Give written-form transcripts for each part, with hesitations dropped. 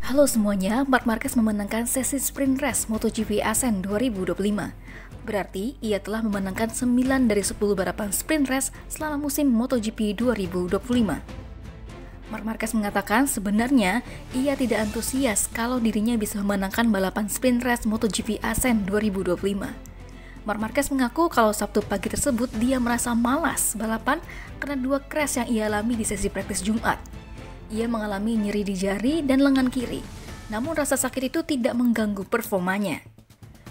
Halo semuanya, Marc Marquez memenangkan sesi sprint race MotoGP Asen 2025. Berarti ia telah memenangkan 9 dari 10 balapan sprint race selama musim MotoGP 2025. Marc Marquez mengatakan sebenarnya ia tidak antusias kalau dirinya bisa memenangkan balapan sprint race MotoGP Asen 2025. Marc Marquez mengaku kalau Sabtu pagi tersebut dia merasa malas balapan karena 2 crash yang ia alami di sesi praktis Jumat. Ia mengalami nyeri di jari dan lengan kiri, namun rasa sakit itu tidak mengganggu performanya.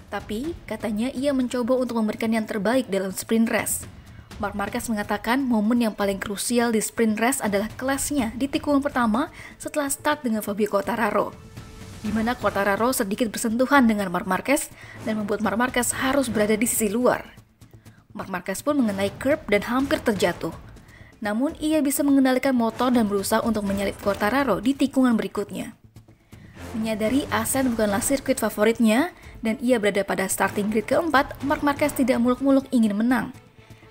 Tapi, katanya ia mencoba untuk memberikan yang terbaik dalam sprint race. Marc Marquez mengatakan momen yang paling krusial di sprint race adalah kelasnya di tikungan pertama setelah start dengan Fabio Quartararo, di mana Quartararo sedikit bersentuhan dengan Marc Marquez dan membuat Marc Marquez harus berada di sisi luar. Marc Marquez pun mengenai curb dan hampir terjatuh. Namun, ia bisa mengendalikan motor dan berusaha untuk menyalip Quartararo di tikungan berikutnya. Menyadari Asen bukanlah sirkuit favoritnya, dan ia berada pada starting grid keempat, Marc Marquez tidak muluk-muluk ingin menang.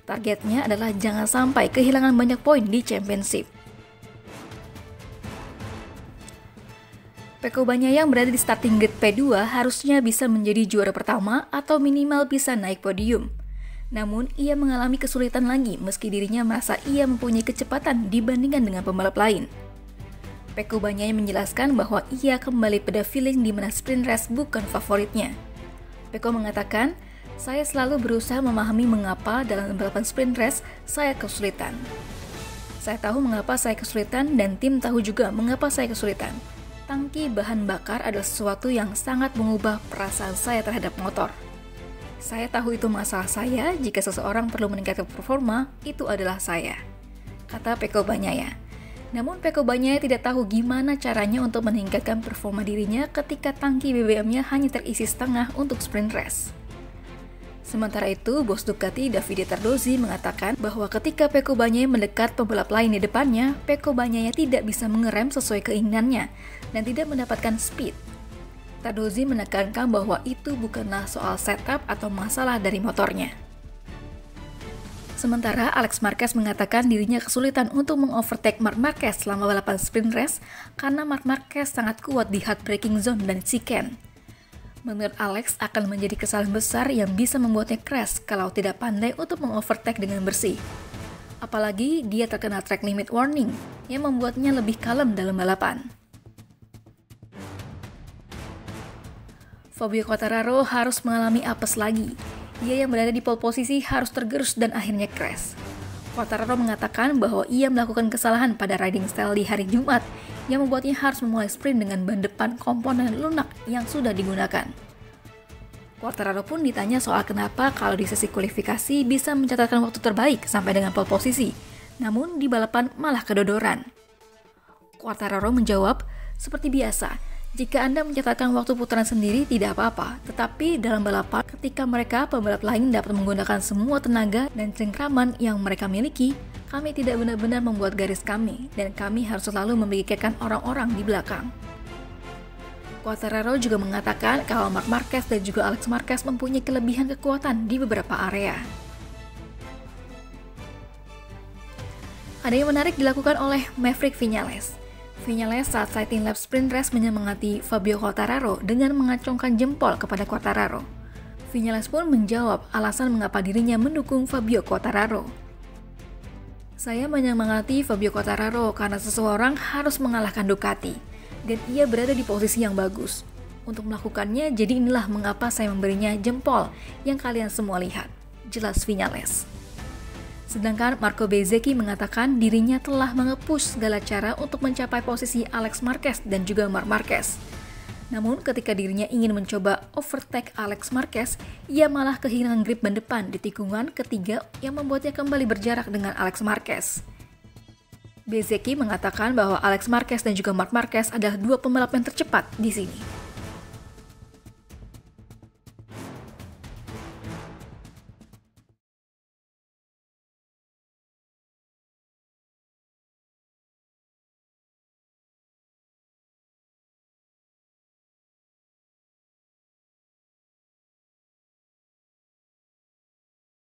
Targetnya adalah jangan sampai kehilangan banyak poin di championship. Pecco Bagnaia yang berada di starting grid P2 harusnya bisa menjadi juara pertama atau minimal bisa naik podium. Namun, ia mengalami kesulitan lagi meski dirinya merasa ia mempunyai kecepatan dibandingkan dengan pembalap lain. Pecco Bagnaia menjelaskan bahwa ia kembali pada feeling di mana sprint race bukan favoritnya. Pecco mengatakan, "Saya selalu berusaha memahami mengapa dalam balapan sprint race saya kesulitan. Saya tahu mengapa saya kesulitan dan tim tahu juga mengapa saya kesulitan. Tangki bahan bakar adalah sesuatu yang sangat mengubah perasaan saya terhadap motor. Saya tahu itu masalah saya, jika seseorang perlu meningkatkan performa, itu adalah saya," kata Pecco Bagnaia. Namun Pecco Bagnaia tidak tahu gimana caranya untuk meningkatkan performa dirinya ketika tangki BBM-nya hanya terisi setengah untuk sprint race. Sementara itu, bos Ducati Davide Tardozzi mengatakan bahwa ketika Pecco Bagnaia mendekat pembalap lain di depannya, Pecco Bagnaia tidak bisa mengerem sesuai keinginannya dan tidak mendapatkan speed. Tardozzi menekankan bahwa itu bukanlah soal setup atau masalah dari motornya. Sementara Alex Marquez mengatakan dirinya kesulitan untuk mengovertake Marc Marquez selama balapan sprint race karena Marc Marquez sangat kuat di hard braking zone dan chicane. Menurut Alex, akan menjadi kesalahan besar yang bisa membuatnya crash kalau tidak pandai untuk mengovertake dengan bersih. Apalagi dia terkena track limit warning yang membuatnya lebih kalem dalam balapan. Fabio Quartararo harus mengalami apes lagi. Ia yang berada di pole posisi harus tergerus dan akhirnya crash. Quartararo mengatakan bahwa ia melakukan kesalahan pada riding style di hari Jumat yang membuatnya harus memulai sprint dengan ban depan komponen lunak yang sudah digunakan. Quartararo pun ditanya soal kenapa kalau di sesi kualifikasi bisa mencatatkan waktu terbaik sampai dengan pole posisi, namun di balapan malah kedodoran. Quartararo menjawab, "Seperti biasa, jika Anda mencatatkan waktu putaran sendiri tidak apa-apa, tetapi dalam balapan ketika mereka pembalap lain dapat menggunakan semua tenaga dan cengkraman yang mereka miliki, kami tidak benar-benar membuat garis kami dan kami harus selalu memikirkan orang-orang di belakang." Quartararo juga mengatakan kalau Marc Marquez dan juga Alex Marquez mempunyai kelebihan kekuatan di beberapa area. Ada yang menarik dilakukan oleh Maverick Viñales. Viñales saat sighting lap sprint race menyemangati Fabio Quartararo dengan mengacungkan jempol kepada Quartararo. Viñales pun menjawab alasan mengapa dirinya mendukung Fabio Quartararo. "Saya menyemangati Fabio Quartararo karena seseorang harus mengalahkan Ducati, dan ia berada di posisi yang bagus. Untuk melakukannya, jadi inilah mengapa saya memberinya jempol yang kalian semua lihat," jelas Viñales. Sedangkan Marco Bezzecchi mengatakan dirinya telah mengepush segala cara untuk mencapai posisi Alex Marquez dan juga Marc Marquez. Namun ketika dirinya ingin mencoba overtake Alex Marquez, ia malah kehilangan grip ban depan di tikungan ketiga yang membuatnya kembali berjarak dengan Alex Marquez. Bezzecchi mengatakan bahwa Alex Marquez dan juga Marc Marquez adalah 2 pembalap yang tercepat di sini.